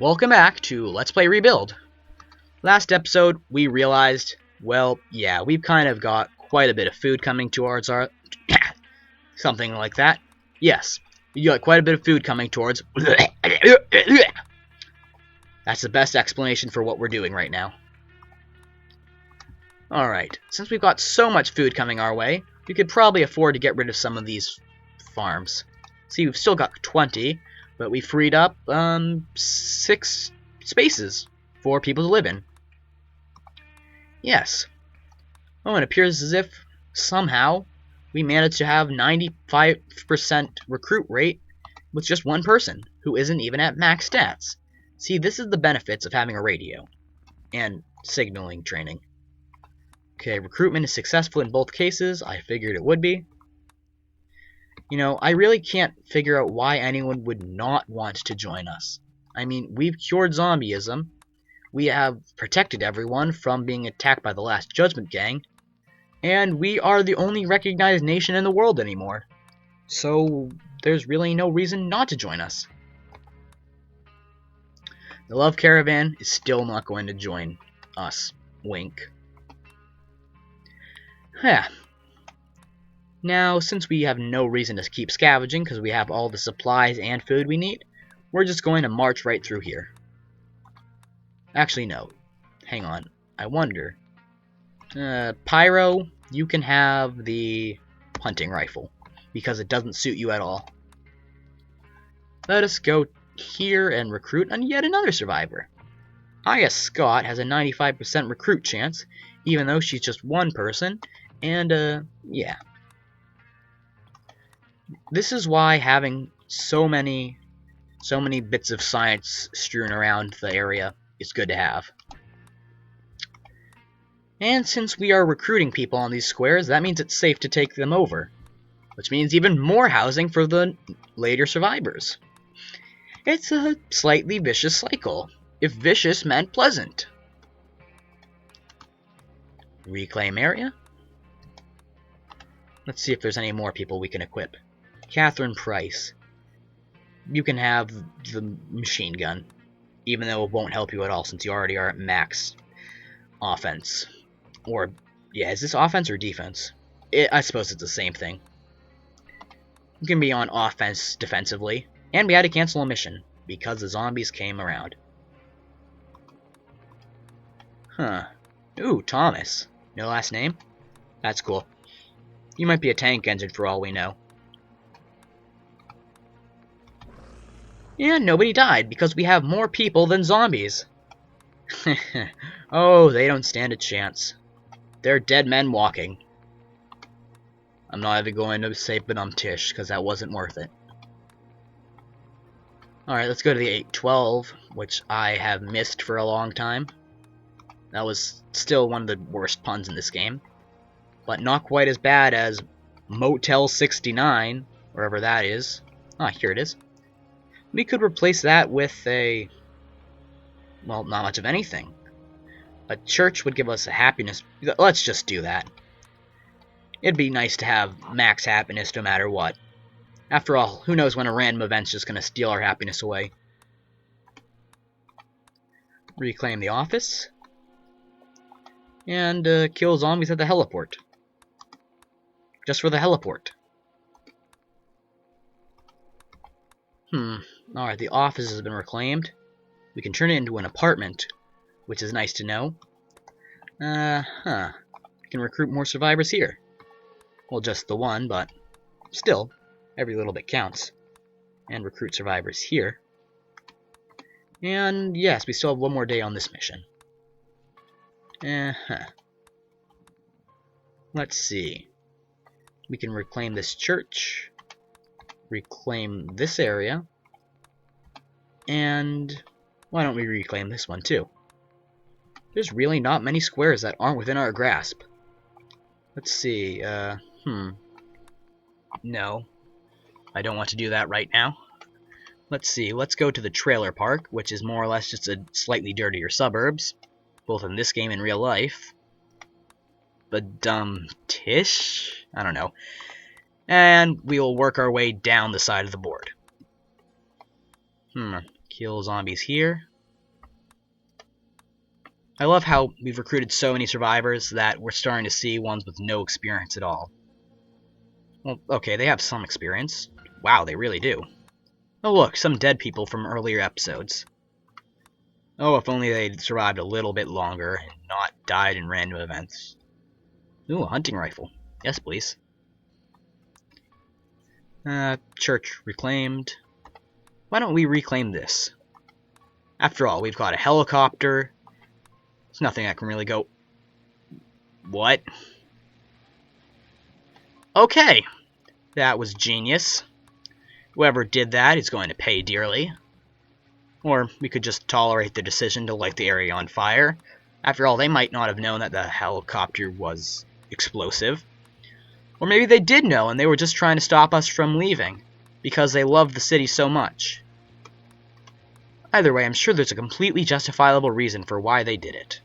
Welcome back to Let's Play Rebuild. Last episode, we realized, well, yeah, we've kind of got quite a bit of food coming towards our... something like that. Yes, we got quite a bit of food coming towards... That's the best explanation for what we're doing right now. Alright, since we've got so much food coming our way, we could probably afford to get rid of some of these farms. See, we've still got 20, but we freed up 6 spaces for people to live in. Yes. Oh, it appears as if somehow we managed to have 95% recruit rate with just one person who isn't even at max stats. See, this is the benefits of having a radio and signaling training. Okay, recruitment is successful in both cases. I figured it would be. You know, I really can't figure out why anyone would not want to join us. I mean, we've cured zombieism. We have protected everyone from being attacked by the Last Judgment Gang. And we are the only recognized nation in the world anymore. So, there's really no reason not to join us. The Love Caravan is still not going to join us. Wink. Yeah. Now, since we have no reason to keep scavenging because we have all the supplies and food we need, we're just going to march right through here. Actually, no. Hang on. I wonder. Pyro, you can have the hunting rifle because it doesn't suit you at all. Let us go here and recruit yet another survivor. Aya Scott has a 95% recruit chance, even though she's just one person, and, yeah. This is why having so many bits of science strewn around the area is good to have. And since we are recruiting people on these squares, that means it's safe to take them over. Which means even more housing for the later survivors. It's a slightly vicious cycle, if vicious meant pleasant. Reclaim area. Let's see if there's any more people we can equip. Catherine Price. You can have the machine gun, even though it won't help you at all since you already are at max offense. Or, yeah, is this offense or defense? I suppose it's the same thing. You can be on offense defensively, and we had to cancel a mission because the zombies came around. Huh. Ooh, Thomas. No last name? That's cool. You might be a tank engine for all we know. And nobody died because we have more people than zombies. Oh, they don't stand a chance. They're dead men walking. I'm not even going to say Benumtish because that wasn't worth it. Alright, let's go to the 812, which I have missed for a long time. That was still one of the worst puns in this game. But not quite as bad as Motel 69, wherever that is. Ah, here it is. We could replace that with a... well, not much of anything. A church would give us a happiness... let's just do that. It'd be nice to have max happiness no matter what. After all, who knows when a random event's just going to steal our happiness away. Reclaim the office. And kill zombies at the heliport. Just for the heliport. Alright, the office has been reclaimed. We can turn it into an apartment, which is nice to know. We can recruit more survivors here. Well, just the one, but still, every little bit counts. And recruit survivors here. And yes, we still have one more day on this mission. Let's see. We can reclaim this church. Reclaim this area. And why don't we reclaim this one too? There's really not many squares that aren't within our grasp. Let's see, no. I don't want to do that right now. Let's see, let's go to the trailer park, which is more or less just a slightly dirtier suburbs, both in this game and real life. Tish? I don't know. And we will work our way down the side of the board. Kill zombies here. I love how we've recruited so many survivors that we're starting to see ones with no experience at all. Well, okay, they have some experience. Wow, they really do. Oh look, some dead people from earlier episodes. Oh, if only they'd survived a little bit longer and not died in random events. Ooh, a hunting rifle. Yes, please. Church reclaimed. Why don't we reclaim this? After all, we've got a helicopter. There's nothing that can really go... What? Okay. That was genius. Whoever did that is going to pay dearly. Or we could just tolerate the decision to light the area on fire. After all, they might not have known that the helicopter was explosive. Or maybe they did know and they were just trying to stop us from leaving because they love the city so much. Either way, I'm sure there's a completely justifiable reason for why they did it.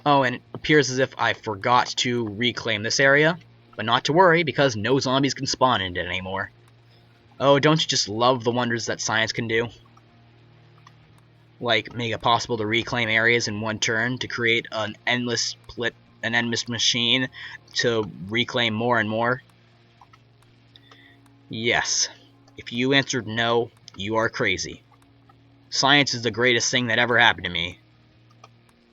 Oh, and it appears as if I forgot to reclaim this area. But not to worry, because no zombies can spawn in it anymore. Oh, don't you just love the wonders that science can do? Like, make it possible to reclaim areas in one turn, to create an endless machine to reclaim more and more? Yes. If you answered no, you are crazy. Science is the greatest thing that ever happened to me.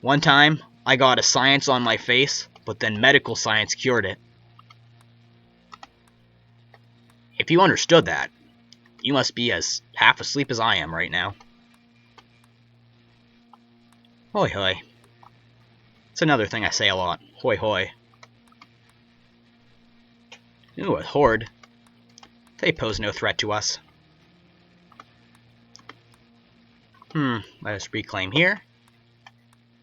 One time, I got a science on my face, but then medical science cured it. If you understood that, you must be as half asleep as I am right now. Hoi hoi. It's another thing I say a lot. Hoi hoi. Ooh, a horde. They pose no threat to us. Let us reclaim here.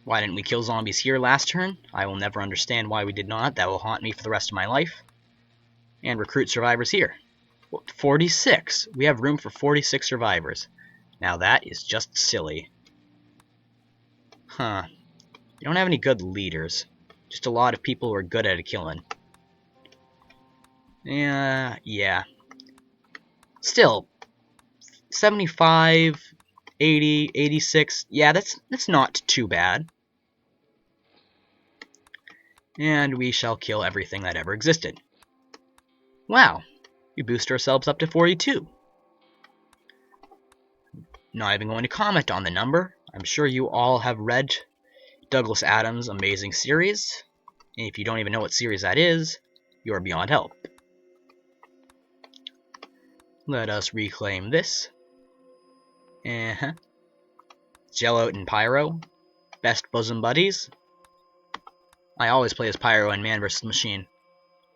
Why didn't we kill zombies here last turn? I will never understand why we did not. That will haunt me for the rest of my life. And recruit survivors here. 46. We have room for 46 survivors. Now that is just silly. Huh. You don't have any good leaders. Just a lot of people who are good at killing. Yeah. Still, 75, 80, 86. Yeah, that's not too bad. And we shall kill everything that ever existed. Wow. We boost ourselves up to 42. Not even going to comment on the number. I'm sure you all have read Douglas Adams' amazing series. And if you don't even know what series that is, you are beyond help. Let us reclaim this. Jello and Pyro. Best bosom buddies. I always play as Pyro and Man vs. Machine.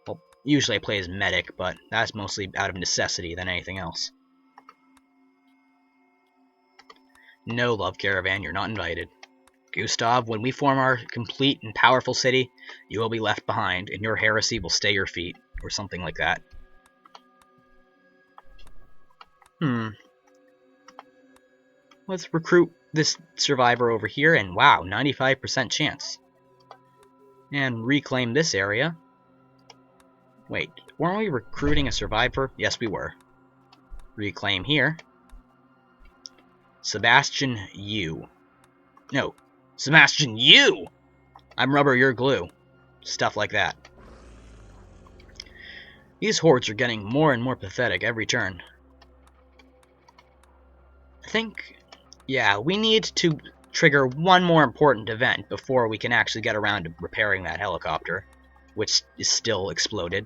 Well, usually I play as Medic, but that's mostly out of necessity than anything else. No, Love Caravan, you're not invited. Gustav, when we form our complete and powerful city, you will be left behind, and your heresy will stay your feet, or something like that. Let's recruit this survivor over here, and wow, 95% chance. And reclaim this area. Wait, weren't we recruiting a survivor? Yes, we were. Reclaim here. Sebastian, you. No, Sebastian, you! I'm rubber, you're glue. Stuff like that. These hordes are getting more and more pathetic every turn. I think, yeah, we need to trigger one more important event before we can actually get around to repairing that helicopter, which is still exploded.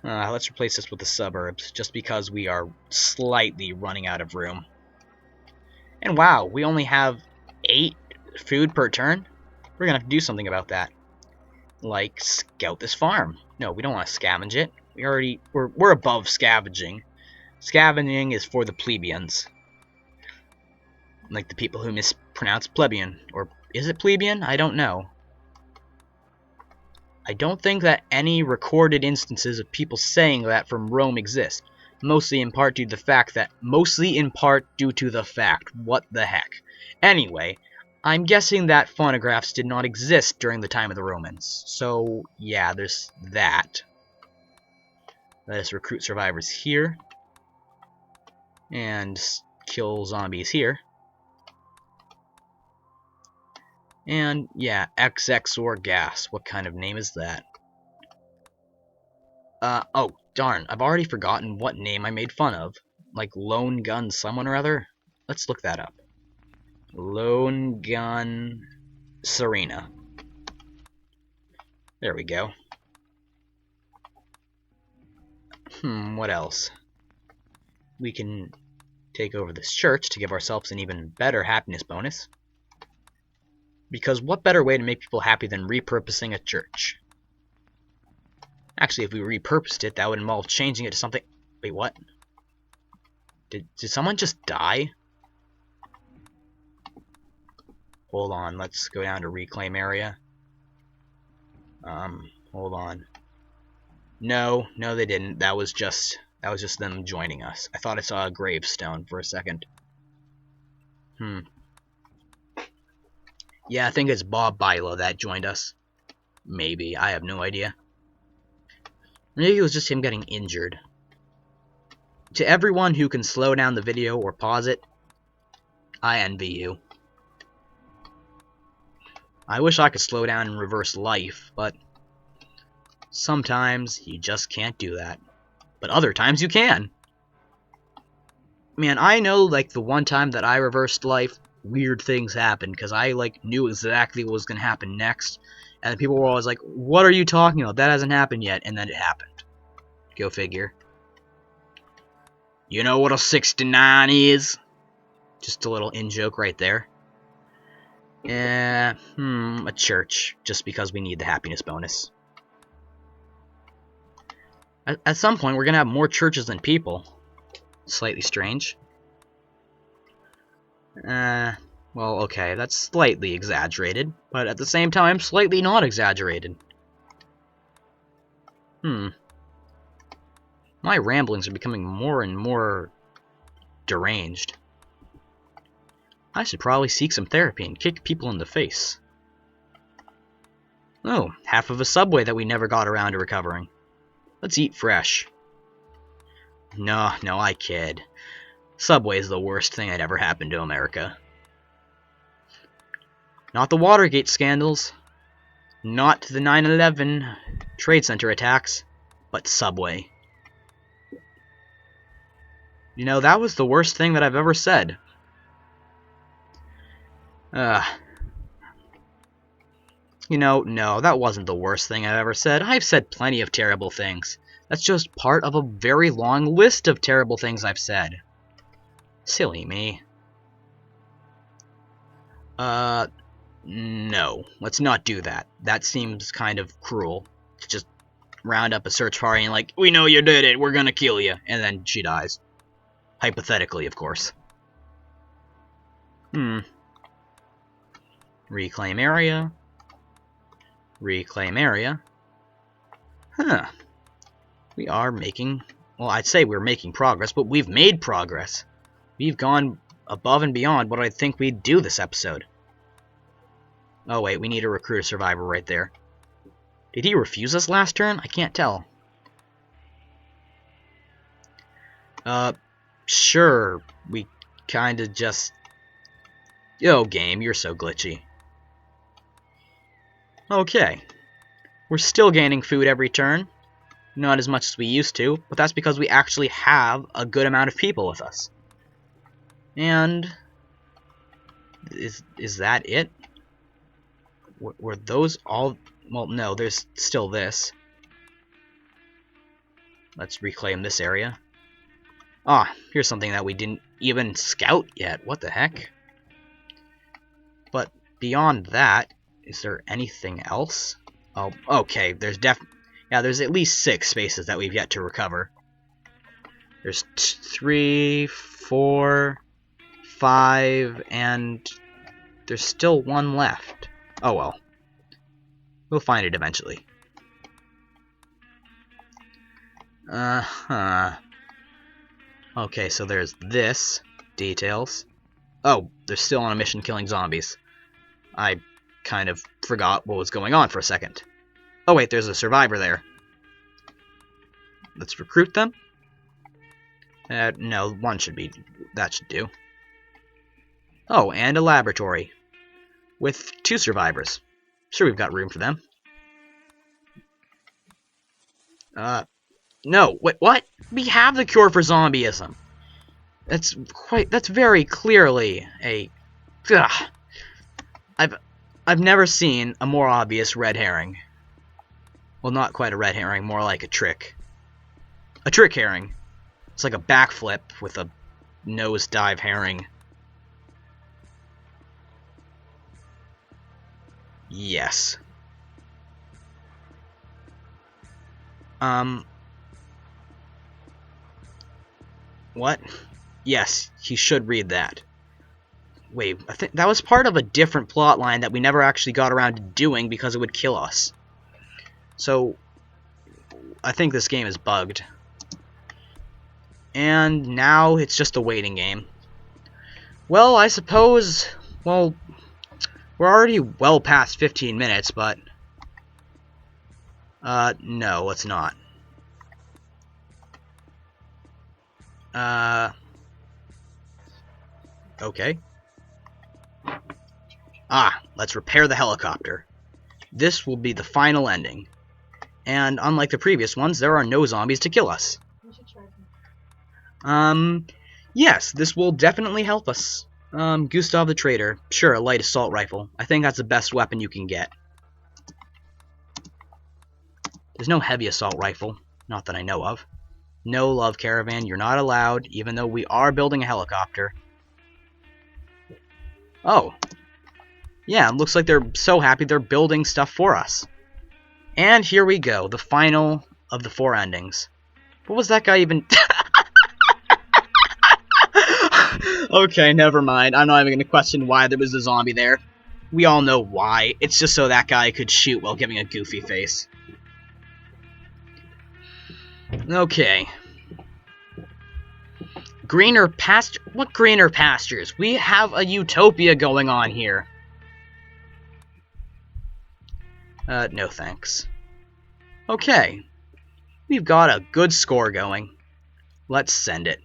Let's replace this with the suburbs, just because we are slightly running out of room. And wow, we only have 8 food per turn? We're gonna have to do something about that. Like, scout this farm. No, we don't want to scavenge it. We're above scavenging. Scavenging is for the plebeians. Like the people who mispronounce plebeian. Or is it plebeian? I don't know. I don't think that any recorded instances of people saying that from Rome exist. Mostly in part due to the fact. What the heck? Anyway, I'm guessing that phonographs did not exist during the time of the Romans. So, yeah, there's that. Let us recruit survivors here. And kill zombies here. And yeah, XXOR gas. What kind of name is that? Oh, darn. I've already forgotten what name I made fun of. Like Lone Gun someone or other? Let's look that up. Lone Gun Serena. There we go. What else? We can take over this church to give ourselves an even better happiness bonus. Because what better way to make people happy than repurposing a church? Actually, if we repurposed it, that would involve changing it to something... Wait, what? Did someone just die? Hold on, let's go down to reclaim area. Hold on. No, they didn't. That was just them joining us. I thought I saw a gravestone for a second. Yeah, I think it's Bob Bilo that joined us. Maybe. I have no idea. Maybe it was just him getting injured. To everyone who can slow down the video or pause it, I envy you. I wish I could slow down and reverse life, but sometimes you just can't do that. But other times you can. Man, I know, like, the one time that I reversed life, weird things happened, because I, like, knew exactly what was going to happen next. And people were always like, what are you talking about? That hasn't happened yet. And then it happened. Go figure. You know what a 69 is? Just a little in-joke right there. A church, just because we need the happiness bonus. At some point, we're going to have more churches than people. Slightly strange. Well, okay, that's slightly exaggerated, but at the same time, slightly not exaggerated. My ramblings are becoming more and more deranged. I should probably seek some therapy and kick people in the face. Oh, half of a subway that we never got around to recovering. Let's eat fresh. No, I kid. Subway is the worst thing that ever happened to America. Not the Watergate scandals. Not the 9/11 Trade Center attacks. But Subway. You know, that was the worst thing that I've ever said. You know, no, that wasn't the worst thing I've ever said. I've said plenty of terrible things. That's just part of a very long list of terrible things I've said. Silly me. No. Let's not do that. That seems kind of cruel. To just round up a search party and like, we know you did it, we're gonna kill you. And then she dies. Hypothetically, of course. Reclaim area. Reclaim area. Huh. We are making... Well, I'd say we're making progress, but we've made progress. We've gone above and beyond what I think we'd do this episode. Oh, wait, we need to recruit a survivor right there. Did he refuse us last turn? I can't tell. Sure. We kinda just... Yo, game, you're so glitchy. Okay. We're still gaining food every turn. Not as much as we used to, but that's because we actually have a good amount of people with us. And... Is that it? Were those all... Well, no, there's still this. Let's reclaim this area. Ah, here's something that we didn't even scout yet. What the heck? But beyond that, is there anything else? Oh, okay, there's there's at least 6 spaces that we've yet to recover. There's 3, 4, 5, and there's still 1 left. Oh well. We'll find it eventually. Okay, so there's this. Details. Oh, they're still on a mission killing zombies. I kind of forgot what was going on for a second. Oh wait, there's a survivor there. Let's recruit them. No, one should be... that should do. Oh, and a laboratory. With 2 survivors. Sure, we've got room for them. No, wait, what? We have the cure for zombieism. That's very clearly a... Ugh. I've never seen a more obvious red herring. Well, not quite a red herring, more like a trick. A trick herring. It's like a backflip with a nosedive herring. Yes. What? Yes, he should read that. Wait, I think that was part of a different plot line that we never actually got around to doing because it would kill us. So, I think this game is bugged. And now it's just a waiting game. Well, I suppose... Well, we're already well past 15 minutes, but... no, let's not. Okay. Let's repair the helicopter. This will be the final ending. And unlike the previous ones, there are no zombies to kill us. Yes, this will definitely help us. Gustav the Traitor. Sure, a light assault rifle. I think that's the best weapon you can get. There's no heavy assault rifle. Not that I know of. No, Love Caravan, you're not allowed, even though we are building a helicopter. Oh. Yeah, it looks like they're so happy they're building stuff for us. And here we go, the final of the 4 endings. What was that guy even... Okay, never mind. I'm not even going to question why there was a zombie there. We all know why. It's just so that guy could shoot while giving a goofy face. Okay. Greener pasture? What greener pastures? We have a utopia going on here. No thanks. Okay. We've got a good score going. Let's send it.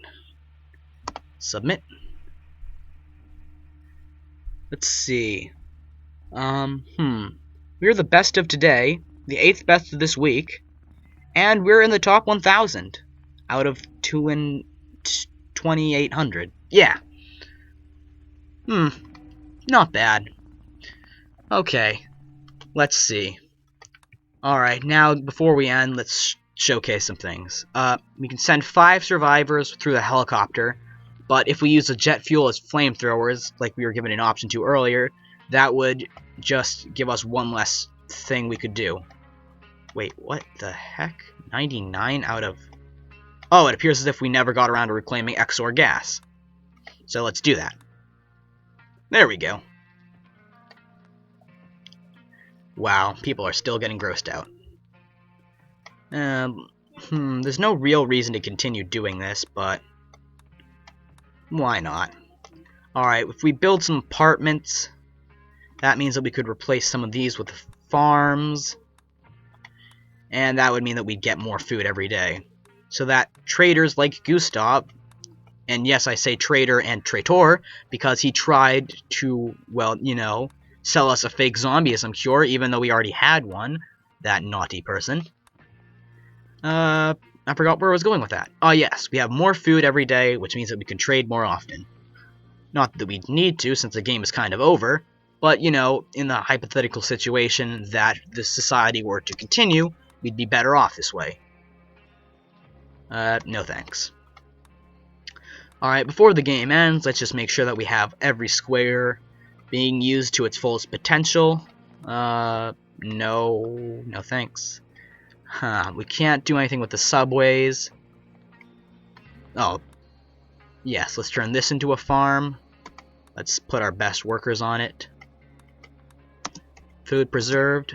Submit. Let's see. We're the best of today, the 8th best of this week, and we're in the top 1,000 out of 2,800. Yeah. Not bad. Okay. Let's see. Alright, now before we end, let's showcase some things. We can send 5 survivors through the helicopter, but if we use the jet fuel as flamethrowers, like we were given an option to earlier, that would just give us one less thing we could do. Wait, what the heck? 99 out of... Oh, it appears as if we never got around to reclaiming Exor gas. So let's do that. There we go. Wow, people are still getting grossed out. There's no real reason to continue doing this, but... why not? Alright, if we build some apartments, that means that we could replace some of these with farms, and that would mean that we'd get more food every day. So that traders like Gustav, and yes, I say trader and traitor, because he tried to, well, you know, sell us a fake zombieism cure, even though we already had one, that naughty person. I forgot where I was going with that. Oh yes, we have more food every day, which means that we can trade more often. Not that we need to, since the game is kind of over, but, you know, in the hypothetical situation that this society were to continue, we'd be better off this way. No thanks. Alright, before the game ends, let's just make sure that we have every square being used to its fullest potential. No thanks. We can't do anything with the subways. Oh, yes, let's turn this into a farm. Let's put our best workers on it. Food preserved.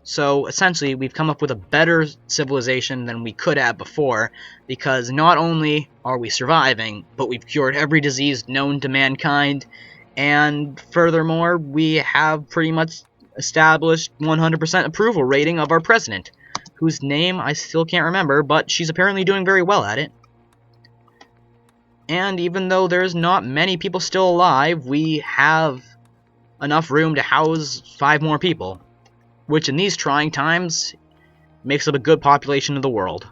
So, essentially, we've come up with a better civilization than we could have before, because not only are we surviving, but we've cured every disease known to mankind, and furthermore, we have pretty much established 100% approval rating of our president, whose name I still can't remember, but she's apparently doing very well at it. And even though there's not many people still alive, we have enough room to house 5 more people, which in these trying times makes up a good population of the world.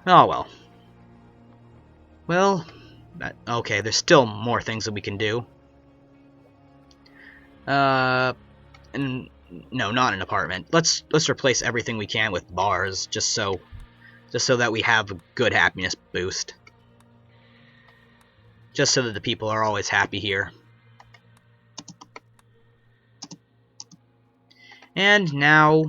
Oh well. Well, okay, there's still more things that we can do. And no, not an apartment. Let's replace everything we can with bars, just so that we have a good happiness boost. Just so that the people are always happy here. And now,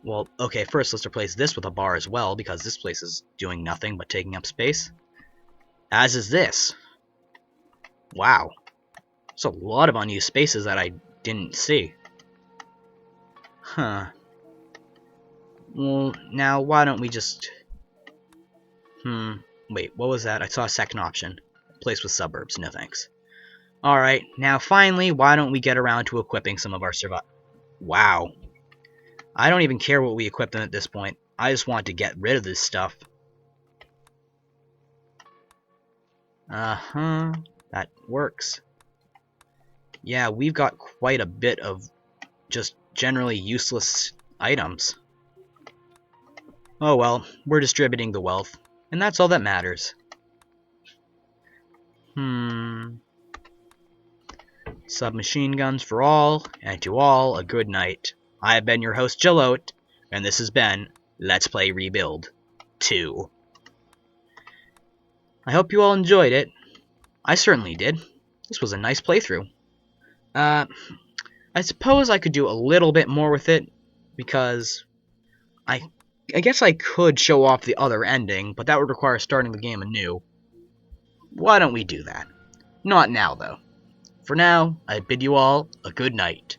well, okay, first let's replace this with a bar as well, because this place is doing nothing but taking up space. As is this. Wow. There's a lot of unused spaces that I didn't see. Huh. Well, now why don't we just... Wait, what was that? I saw a second option. Place with suburbs, no thanks. Alright, now finally, why don't we get around to equipping some of our Wow. I don't even care what we equip them at this point. I just want to get rid of this stuff. Uh-huh. That works. Yeah, we've got quite a bit of just generally useless items. Oh well, we're distributing the wealth, and that's all that matters. Submachine guns for all, and to all a good night. I have been your host, Jalot, and this has been Let's Play Rebuild 2. I hope you all enjoyed it. I certainly did. This was a nice playthrough. I suppose I could do a little bit more with it, because I guess I could show off the other ending, but that would require starting the game anew. Why don't we do that? Not now, though. For now, I bid you all a good night.